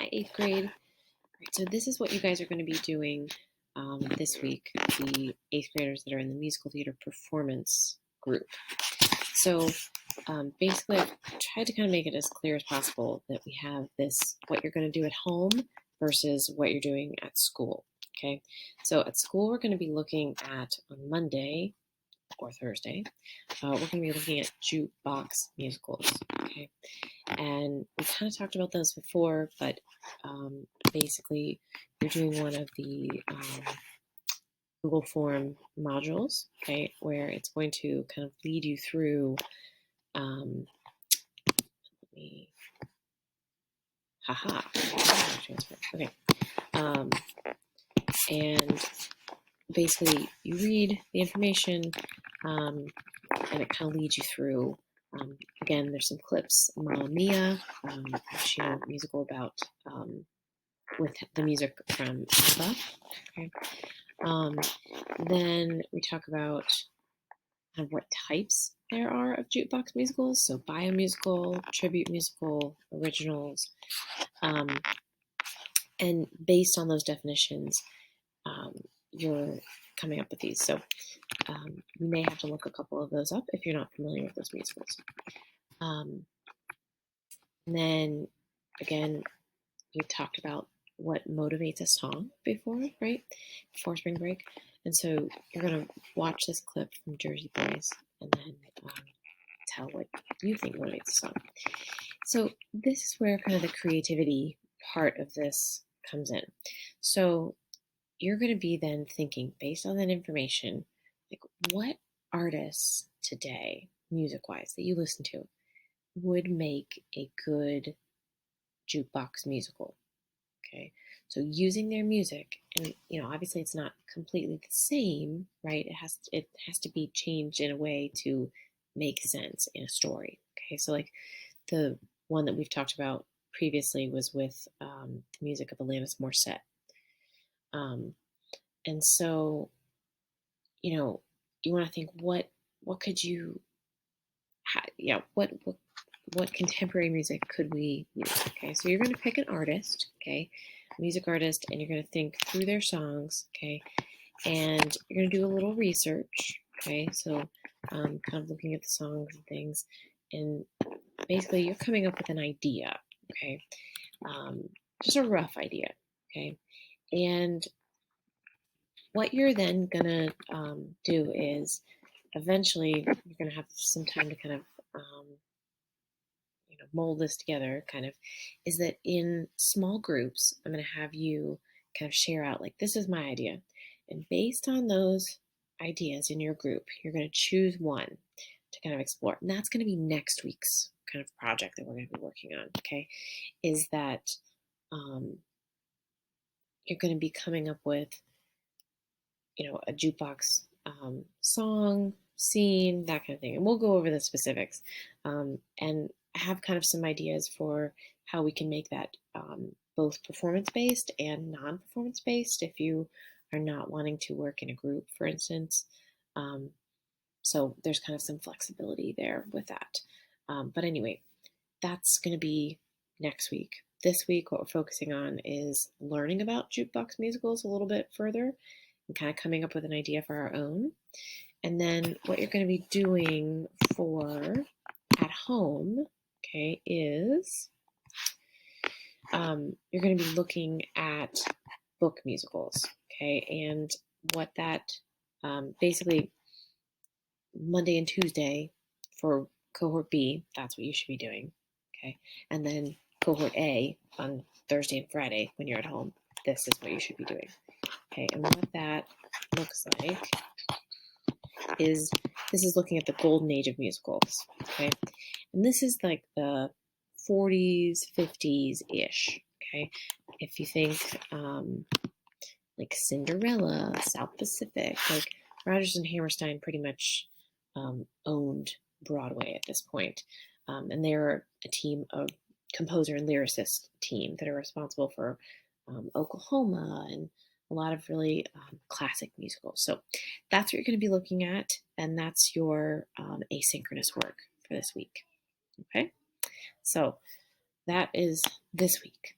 Hi, 8th grade. All right, so this is what you guys are going to be doing this week, the 8th graders that are in the musical theater performance group. So basically, I've tried to kind of make it as clear as possible that we have this, what you're going to do at home versus what you're doing at school, okay? So at school, we're going to be looking at, on Monday or Thursday, we're going to be looking at jukebox musicals, okay? And we kind of talked about those before, but basically you're doing one of the Google Form modules, okay, where it's going to kind of lead you through, transfer, okay, and basically you read the information, and it kind of leads you through. Again, there's some clips. Mamma Mia, actually a musical about with the music from ABBA. Okay. Then we talk about kind of what types there are of jukebox musicals. So biomusical, tribute musical, originals. And based on those definitions, you're coming up with these. So you may have to look a couple of those up if you're not familiar with those musicals. And then, again, we talked about what motivates a song before, right? Before spring break. And so you're going to watch this clip from Jersey Boys and then tell what you think motivates a song. So this is where kind of the creativity part of this comes in. So you're going to be then thinking, based on that information, like what artists today, music-wise, that you listen to would make a good jukebox musical. Okay, so using their music, and obviously it's not completely the same, right? It has to be changed in a way to make sense in a story. Okay, so like the one that we've talked about previously was with the music of Alanis Morissette, and so you want to think what could you, what contemporary music could we use? Okay, so you're going to pick an artist, okay, a music artist, and you're going to think through their songs, okay, and you're going to do a little research, okay, so kind of looking at the songs and things, and basically you're coming up with an idea, okay, just a rough idea, okay, and what you're then going to do is eventually you're going to have some time to kind of mold this together, kind of, is that in small groups, I'm going to have you kind of share out, like, this is my idea. And based on those ideas in your group, you're going to choose one to kind of explore. And that's going to be next week's kind of project that we're going to be working on, okay? Is that you're going to be coming up with, a jukebox song, scene, that kind of thing. And we'll go over the specifics. And have kind of some ideas for how we can make that both performance-based and non-performance-based if you are not wanting to work in a group, for instance. So there's kind of some flexibility there with that. But anyway, that's going to be next week. This week, what we're focusing on is learning about jukebox musicals a little bit further and kind of coming up with an idea for our own. And then what you're going to be doing for at home, okay, is you're going to be looking at book musicals, okay, and what that basically Monday and Tuesday for cohort B, that's what you should be doing, okay, and then cohort A on Thursday and Friday when you're at home, this is what you should be doing, okay, and what that looks like is this is looking at the golden age of musicals, okay, and this is like the 40s, 50s-ish, okay? If you think like Cinderella, South Pacific, like Rodgers and Hammerstein pretty much owned Broadway at this point. And they're a team of composer and lyricist team that are responsible for Oklahoma and a lot of really classic musicals. So that's what you're going to be looking at, and that's your asynchronous work for this week. Okay? So that is this week.